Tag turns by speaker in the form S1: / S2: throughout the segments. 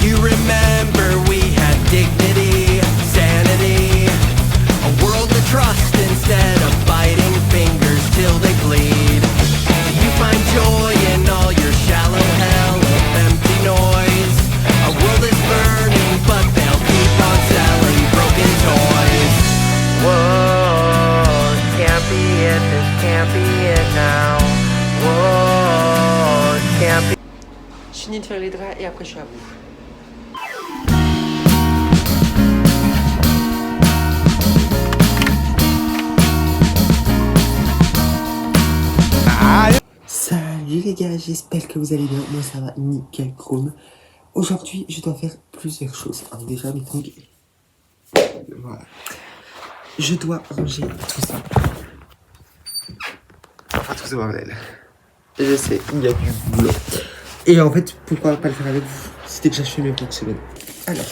S1: You remember we had dignity, sanity, a world to trust instead of biting fingers till they bleed. You find joy in all your shallow hell of empty noise. Our world is burning, but they'll keep on selling broken toys. Whoa, can't be it, this can't be it now. Whoa, can't be.
S2: Je finis de faire les draps et après je suis à vous. Salut les gars, j'espère que vous allez bien. Moi ça va nickel chrome. Aujourd'hui je dois faire plusieurs choses. Alors déjà mes trucs. Voilà. Je dois ranger tout ça. Enfin tout ce bordel. Et je sais, il y a du boulot. Et en fait, pourquoi pas le faire avec vous? C'était déjà je fais mes pour semaine. Alors,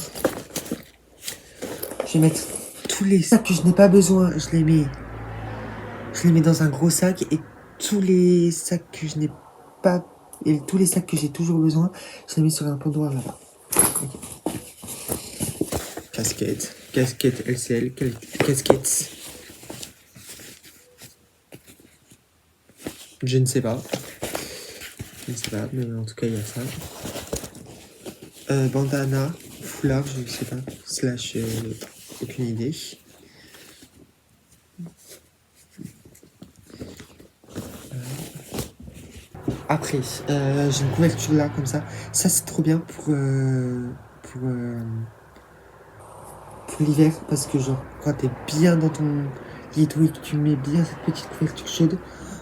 S2: je vais mettre tous les sacs que je n'ai pas besoin, je les mets dans un gros sac, et tous les sacs que je n'ai pas, et tous les sacs que j'ai toujours besoin, je les mets sur un pot noir là-bas. Okay. Casquette LCL, casquette. Je ne sais pas, mais en tout cas il y a ça. Bandana, foulard, je ne sais pas, slash, aucune idée. Après, j'ai une couverture là, comme ça. Ça, c'est trop bien pour l'hiver, parce que genre, quand t'es bien dans ton lit et que tu mets bien cette petite couverture chaude,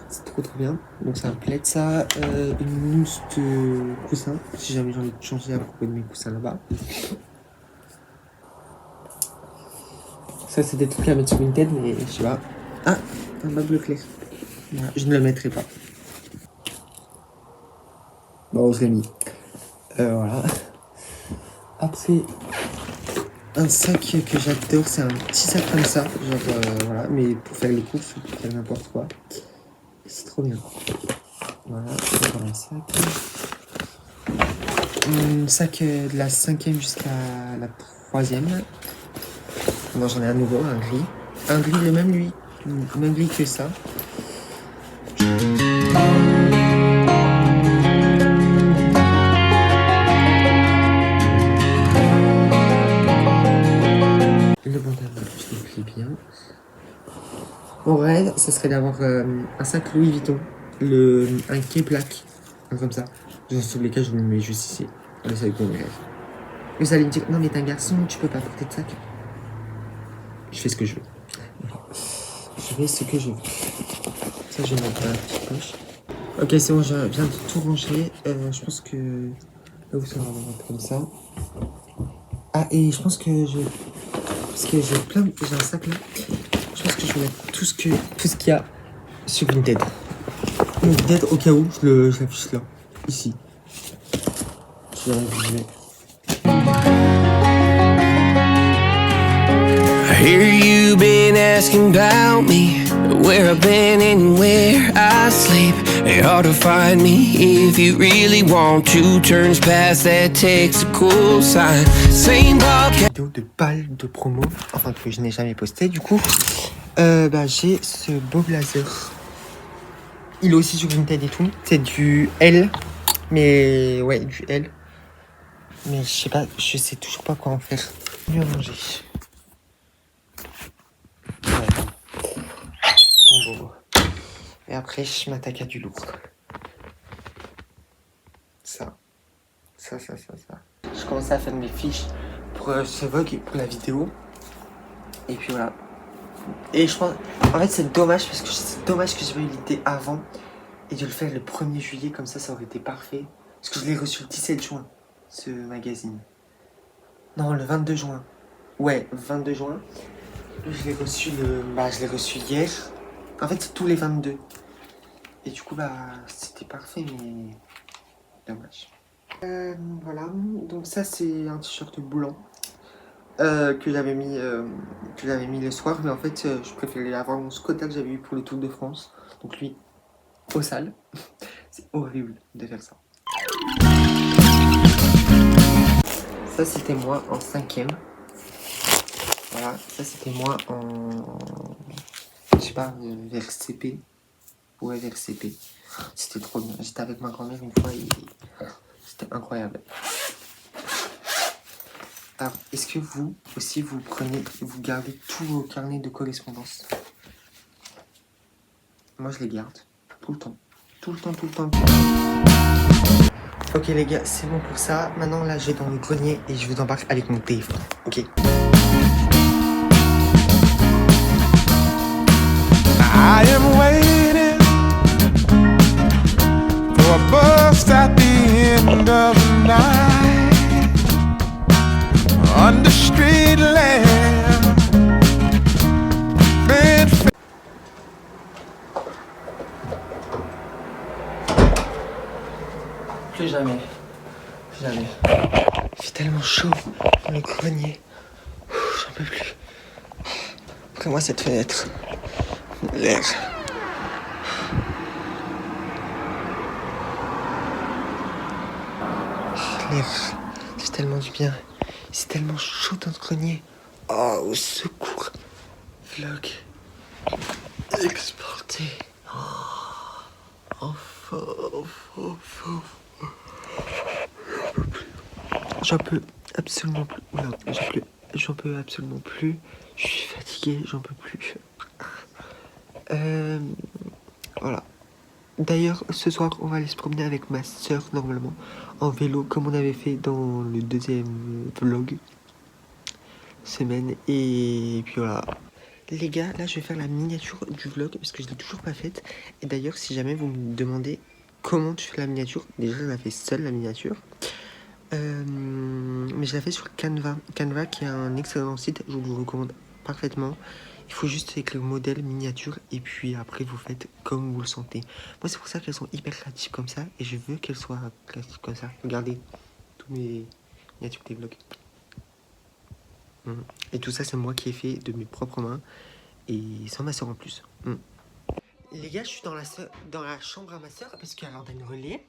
S2: c'est trop bien. Donc ça me plaît de ça. Une mousse de coussin, si jamais j'ai envie de changer à propos de mes coussins là-bas. Ça, c'est des trucs à mettre sur une tête, mais je sais pas. Ah, un bas bleu clair. Voilà, je ne le mettrai pas. Bon, je l'ai mis. Voilà. Après, un sac que j'adore, c'est un petit sac comme ça. Genre, voilà, mais pour faire les courses ou pour faire n'importe quoi. C'est trop bien. Voilà, un sac. Un sac de la 5e jusqu'à la 3e. Moi, j'en ai à nouveau, un gris. Un gris, le même gris que ça. Le bandana, je le plie bien. Mon rêve, ce serait d'avoir un sac Louis Vuitton. Un quai black. Comme ça. Genre, sur les cas, je le mets juste ici. Allez, ça va être mon rêve. Vous allez me dire, non mais t'es un garçon, tu peux pas porter de sac. Je fais ce que je veux. Je fais ce que je veux. Ça, je vais mettre dans la petite poche. Ok, c'est bon, je viens de tout ranger. Je pense que... Là où ça va avoir comme ça. Ah, et je pense que parce que j'ai un sac là. Je pense que je vais mettre tout ce qu'il y a sur Vinted. Vinted, au cas où, je l'affiche là. Ici. Je vais réviser.
S1: I hear you been asking about me, where I've been and where I sleep. It's hard to find me if you really want to. Turns past that takes a cool sign. Same podcast.
S2: Vidéo de balle de promo, enfin que je n'ai jamais posté du coup. J'ai ce beau blazer. Il est aussi sur Vinted et tout. C'est du L, mais ouais, du L. Mais je sais toujours pas quoi en faire. Mieux manger. Bon. Et après, je m'attaque à du lourd. Ça. Je commence à faire mes fiches pour ce Vogue, pour la vidéo. Et puis voilà. Et je pense... En fait, c'est dommage parce que c'est dommage que j'ai pas eu l'idée avant. Et de le faire le 1er juillet, comme ça aurait été parfait. Parce que je l'ai reçu le 17 juin, ce magazine. Non, le 22 juin. Ouais, 22 juin. Je l'ai reçu hier. En fait, c'est tous les 22. Et du coup, c'était parfait, mais... Dommage. Voilà, donc ça c'est un t-shirt blanc que j'avais mis le soir, mais en fait je préférais avoir mon Skoda que j'avais eu pour le Tour de France, donc lui au sale. C'est horrible de faire ça. Ça c'était moi en 5ème. Voilà, ça c'était moi en, je sais pas, vers CP. Ouais, vers CP. C'était trop bien. J'étais avec ma grand-mère une fois et c'était incroyable. Alors, est-ce que vous aussi vous gardez tous vos carnets de correspondance? Moi je les garde tout le temps. Tout le temps, tout le temps. Ok les gars, c'est bon pour ça. Maintenant là je vais dans le grenier et je vous embarque avec mon téléphone. Ok.
S3: I am waiting for a bus at the end of the night under street lamp.
S2: Plus jamais. Plus jamais. Il fait tellement chaud dans le grenier. J'en peux plus. Après moi cette fenêtre. L'air. L'air. C'est tellement du bien. C'est tellement chaud dans le grenier. Oh, au secours. Vlog. Exporté. Enfin. J'en peux absolument plus. Oula, j'en peux absolument plus. Je suis fatigué, j'en peux plus. Voilà. D'ailleurs, ce soir, on va aller se promener avec ma soeur, normalement, en vélo, comme on avait fait dans le deuxième vlog. Semaine. Et puis voilà. Les gars, là, je vais faire la miniature du vlog, parce que je l'ai toujours pas faite. Et d'ailleurs, si jamais vous me demandez comment tu fais la miniature, déjà, je la fais seule, la miniature. Mais je la fais sur Canva. Canva, qui est un excellent site, je vous le recommande parfaitement. Il faut juste écrire modèle, miniature, et puis après vous faites comme vous le sentez. Moi c'est pour ça qu'elles sont hyper créatives comme ça, et je veux qu'elles soient créatives comme ça. Regardez tous mes miniatures des vlogs. Et tout ça c'est moi qui ai fait de mes propres mains, et sans ma soeur en plus. Les gars, je suis dans la chambre à ma soeur, parce qu'elle leur donne relais.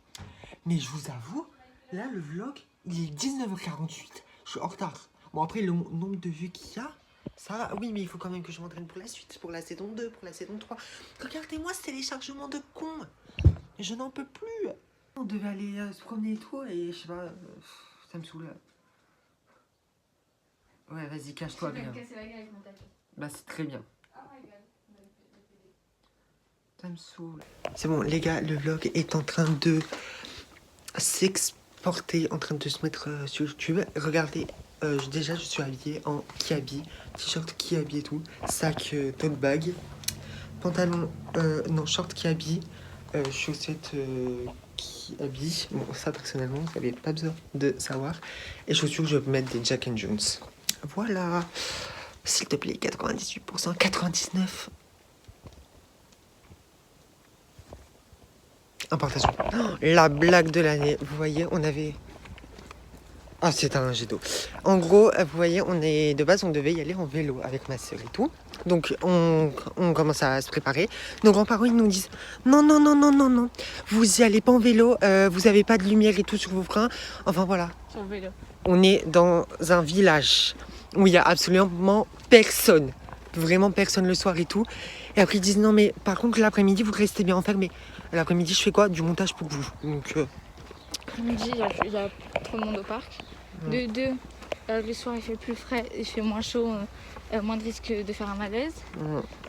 S2: Mais je vous avoue, là le vlog, il est 19h48, je suis en retard. Bon après le nombre de vues qu'il y a, ça va, oui, mais il faut quand même que je m'entraîne pour la suite, pour la saison 2, pour la saison 3. Regardez-moi ce téléchargement de con. Je n'en peux plus. On devait aller se promener et tout, et je sais pas, ça me saoule. Ouais, vas-y, cache-toi bien. Bah, c'est très bien. Ça me saoule. C'est bon, les gars, le vlog est en train de s'exporter, en train de se mettre sur YouTube. Regardez. Déjà je suis habillé en Kiabi, t-shirt Kiabi et tout, sac tote bag, pantalon, non short Kiabi, chaussettes Kiabi, bon ça personnellement vous n'avez pas besoin de savoir, et chaussures je vais mettre des Jack and Jones. Voilà, s'il te plaît, 98%, 99%. Importation. Oh, la blague de l'année, vous voyez, on avait... Ah, c'est un jet d'eau. En gros, vous voyez, on devait y aller en vélo avec ma soeur et tout. Donc, on commence à se préparer. Nos grands-parents, ils nous disent non, vous y allez pas en vélo, vous avez pas de lumière et tout sur vos freins. Enfin, voilà.
S4: Sur le vélo.
S2: On est dans un village où il y a absolument personne. Vraiment personne le soir et tout. Et après, ils disent non, mais par contre, l'après-midi, vous restez bien enfermés. L'après-midi, je fais quoi? Du montage pour vous. Donc,
S4: Midi, il y a trop de monde au parc. De deux, le soir il fait plus frais, il fait moins chaud, moins de risque de faire un malaise.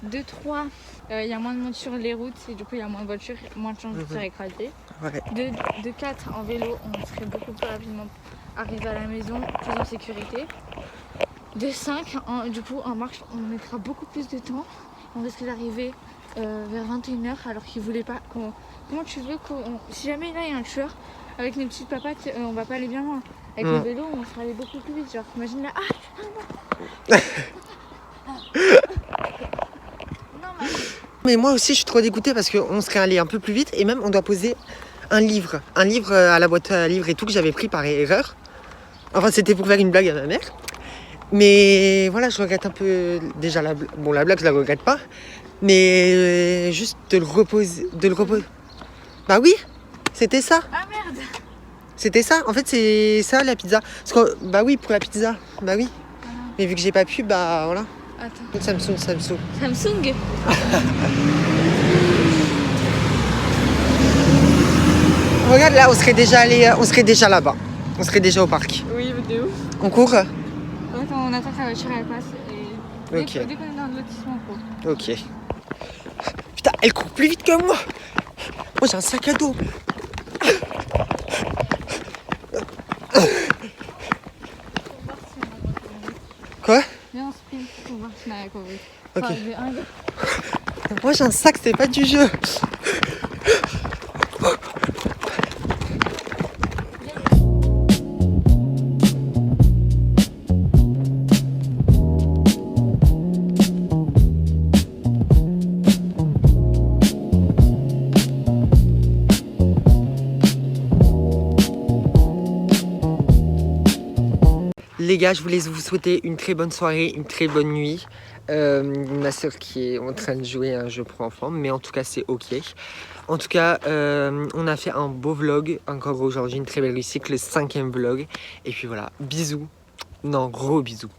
S4: De trois, il y a moins de monde sur les routes et du coup il y a moins de voitures, moins de chances de se faire écraser.
S2: ouais.
S4: De quatre, en vélo, on serait beaucoup plus rapidement arrivé à la maison, plus en sécurité. De 5, du coup en marche, on mettra beaucoup plus de temps. On risque d'arriver vers 21h alors qu'ils voulaient pas qu'on... Comment tu veux qu'on... Si jamais là il y a un tueur, avec nos petites papates, on va pas aller bien loin. Avec le vélo, on serait allé beaucoup plus vite. Genre, imagine là.
S2: Mais moi aussi, je suis trop dégoûtée parce qu'on serait allé un peu plus vite et même on doit poser un livre à la boîte à livres et tout que j'avais pris par erreur. Enfin, c'était pour faire une blague à ma mère. Mais voilà, je regrette un peu déjà la blague. Bon, la blague, je la regrette pas. Mais juste de le reposer. Bah oui, c'était ça.
S4: Ah merde.
S2: C'était ça. En fait, c'est ça la pizza. Parce que, bah oui, pour la pizza. Bah oui. Mais vu que j'ai pas pu, bah voilà.
S4: Attends.
S2: Samsung.
S4: Samsung.
S2: Regarde là, on serait déjà là-bas. On serait déjà au parc.
S4: Oui, mais de ouf.
S2: On court?
S4: Attends, on attend que la voiture elle passe. Et
S2: Ok.
S4: dès qu'on est dans le lotissement, on court.
S2: Ok. Putain, elle court plus vite que moi. Moi, j'ai un sac à dos. Quoi?
S4: Viens, on sprint pour voir si on a couru.
S2: Ok.
S4: Enfin, j'ai un gars.
S2: Moi, j'ai un sac, c'est pas du jeu. Les gars, je voulais vous souhaiter une très bonne soirée, une très bonne nuit. Ma soeur qui est en train de jouer à un jeu pour enfants, mais en tout cas c'est ok. En tout cas, on a fait un beau vlog encore aujourd'hui, une très belle réussite, le 5e vlog. Et puis voilà, bisous. Non, gros bisous.